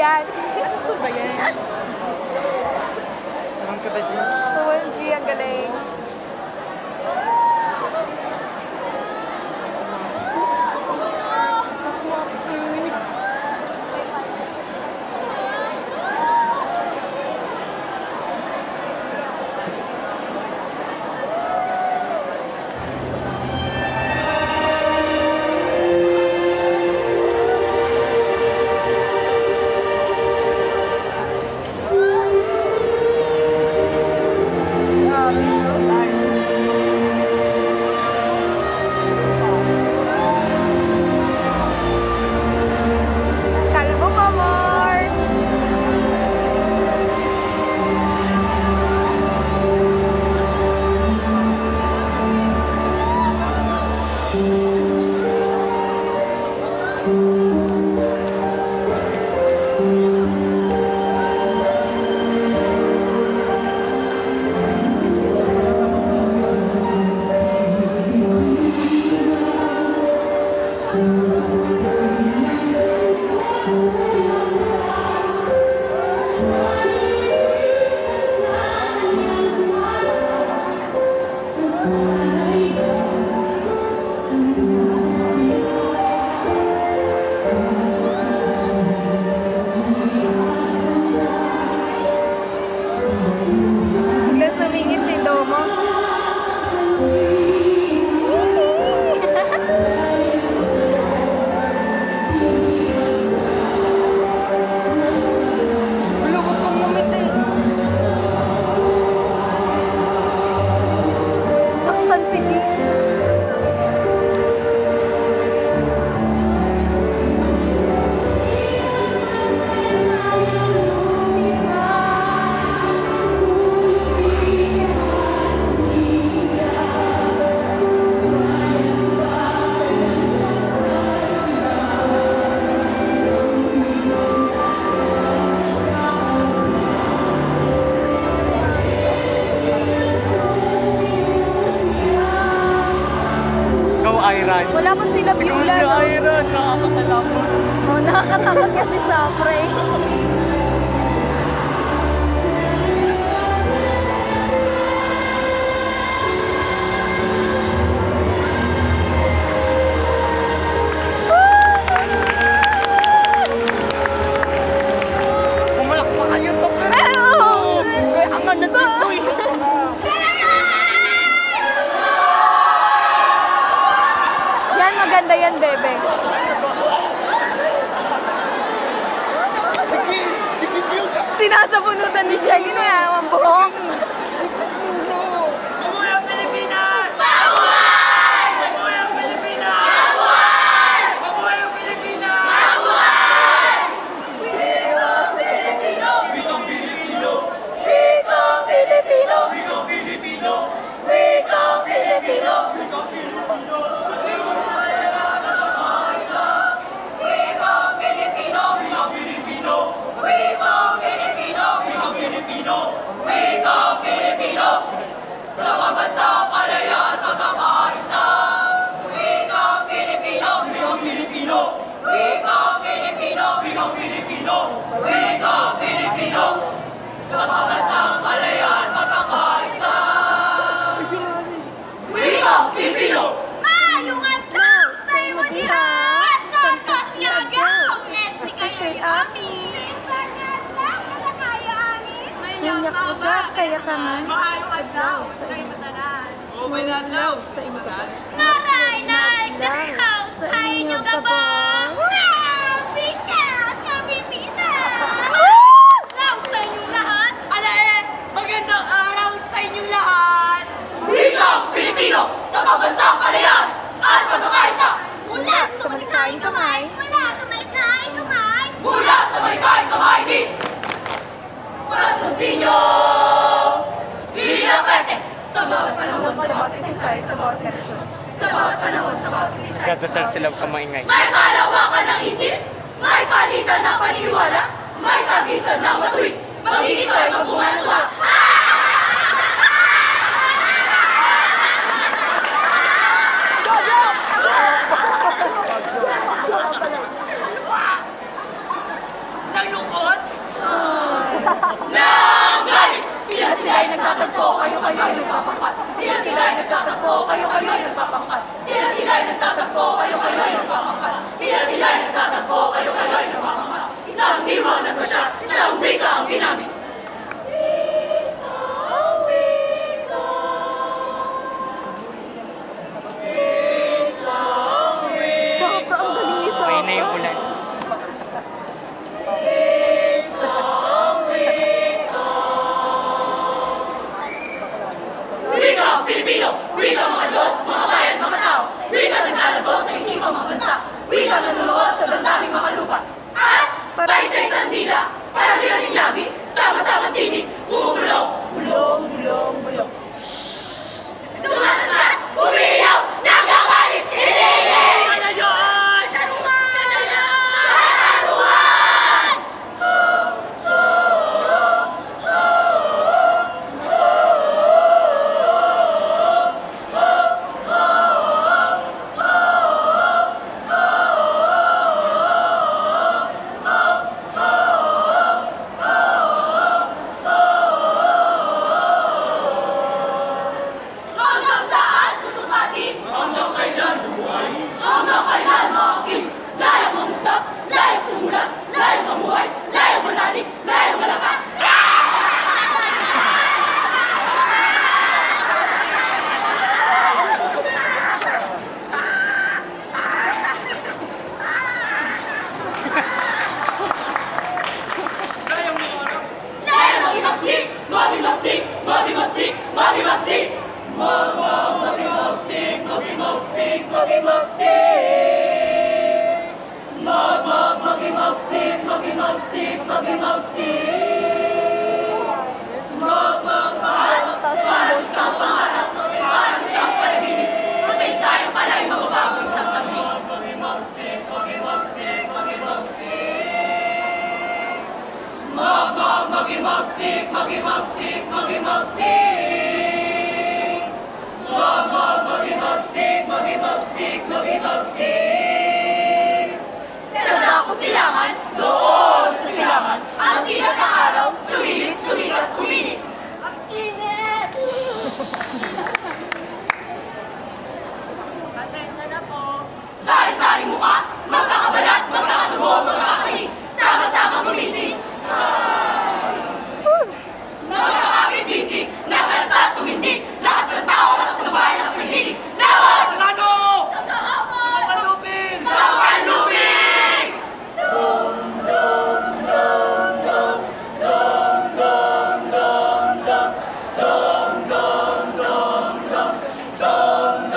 yan. Ano school ba yan? Anong ka ba dyan? OMG, ang galing. Kalbo pa, more. Biglang sumingit si Domo. Wala, huwag kang mamiti. Saktan si G. Ikaw, Iran. Wala pa sila Ikaw Beulah, si no? Iran. Nakakatalapon. Oh, nakakatakot kasi sa pre. Pumalak pa kayo to. Kaya ang ano dito eh. Yan, maganda yan, bebe. Sige, sige, Beulah. Sinasabunutan ni Jenny na ang buhok. Mabuhay ang Pilipinas! Mabuhay! Mabuhay ang Pilipinas! Mabuhay! Mabuhay ang Pilipinas! Mabuhay! Wikang Pilipino! Wikang Filipino! Wikang Pilipino! Wikang Filipino! Wikang Pilipino! Wikang Filipino! Wikang Pilipino! Wikang Filipino! Wikang Pilipino! Wikang Filipino! Sa pambansang kalayaan pagkakaisa! Wikang Filipino! Wikang Pilipino! Wikang Filipino! Wikang Pilipino! Wikang Filipino! Sa pambansang kalayaan pagkakaisa! Wikang Filipino! Malungat lang sa imo diha! Santos Yagaw! Esi kayo yami! Sangat lang na kayo angin! Minyak uga, kaya ka man. Maayong adlaw sa imatanan! O may adlaw sa imatanan! Naray na ikaw sa inyo gabos! Rika! Kami pita! Lang sa inyong lahat! Ala magandang araw sa inyong lahat! Wikang Filipino! Sa pambansang kalayaan at pagkakaisa! Mula sa malikhaing kamay! Mula sa malikhaing kamay! Mula sa malikhaing kamay ni Patrocinio Villaferte! Sa bawat panahon, sa bawat isaysay, sa bawat henerasyon, sa bawat panahon, sa bawat isaysay, Kadasal sila kamaingay. may malawakan ng isip, may palitan ng paniniwala, may tagisan ng matuwid, magiging ito ay magbunga ng tuwa. Naglungkot pa siya, isang wika ang ginamit. Sobra ang galing ni Sopra. Okay na yung ulan. Wika ang Pilipino, wika mga Diyos, mga bayan, mga tao, wika naglalago sa isipang mga bansa, wika nanunuot sa damdaming mga lupa, at para sa isang dila, para nilaning labi, sama-sama tinig, bumubulong, bulong, bulong, bulong. Sumasasat, umiyaw, nagkakalit, hinihiling! Ano yun? Katarungan! Hanggang saan susukatin? Hanggang kailan buhay? Hanggang kailan makakit? Layang mangusap, layang sumulat, layang mamuhay, layang manalig, layang malaka. Layang mo ano? Layang magimagsik, magimagsik, magimagsik, magimagsik. Magimagsik, magimagsik, magimagsik. Magimagsik, magimagsik, magimagsik. Para isang pangarap, para isang panaginip, kasaysayan pala'y mababago isang saglit. Magimagsik, magimagsik, magimagsik. Magimagsik, magimagsik, magimagsik. Magimagsik, magimagsik, magimagsik. Sa dako silangan, doon sa silangan, ang sikat ng araw, sumilip, sumikat, uminit. Ang init! Pasensya na po. Sari-sari mukha, magkakabalat, magkakatubo, magkakakinig, sama-sama gumising. Magkakakit bisig, nakalsa, tumindig, lakas ng tao, lakas ng bahay, lakas ng hilig. Lawan! Ano? Sa kahapon! Patupin! Sa Panlubing!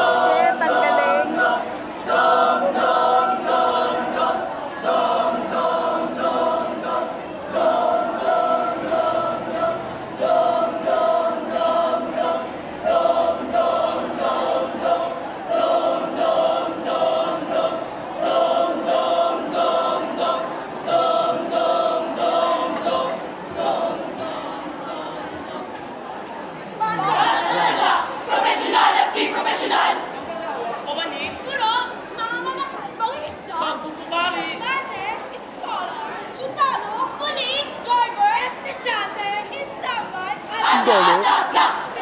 Shit, ang galing. Profesional at di profesional! O mani? Guro, mga malakas, pangingisda, Pambubukari! mate, scholar, sundalo, pulis, driver, estudyante, istapan, Lahat,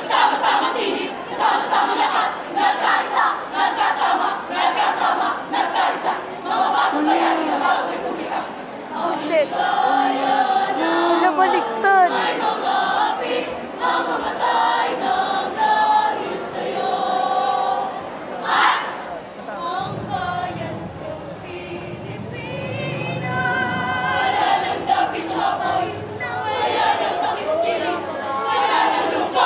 sama-sama tinig, sama-sama lakas, nagkaisa, nagkasama, nagkasama, nagkaisa. Mga bagong bayani na bagong republika. Oh shit. Nabaliktad. May mga api, ang mamatay ng dahil sa'yo. At ang bayan kong Pilipinas. Wala nang dapit hapon, wala nang takip siling, wala nang lungkot.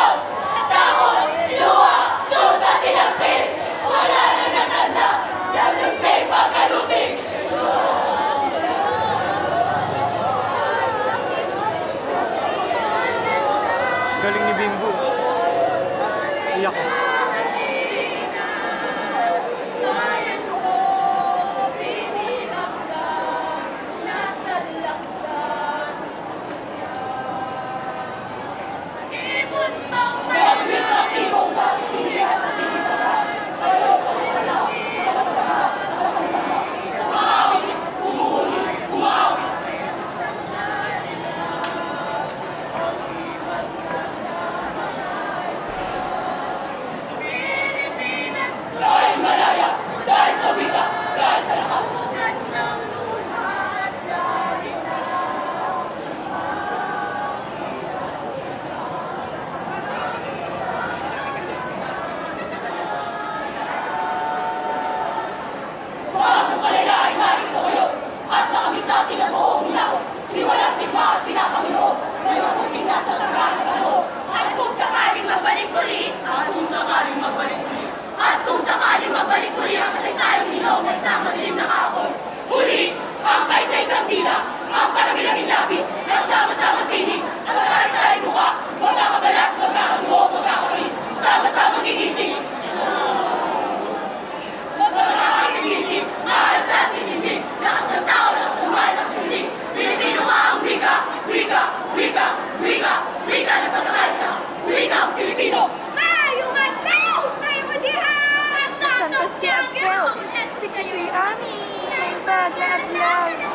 tulong na isang madilim na kahapon. Muli, ang paisa-isang dila, ang parami-raming labi, at sama-samang tinig, at sa mukha, magkakabalat, magkakadugo, magkakaroon, sama-samang gigising. Magkakagigising, mahal sa ating hindi, lakas ng tao, lakas ng bahay, lakas ng hiling. Pilipino nga ang wika, wika, wika, wika, wika na pagkakaisa, wika ang Pilipino. Mayong adlaw sa imo diha! Santos Siagyo! Si Kasoy Ami! Bagna adlaw!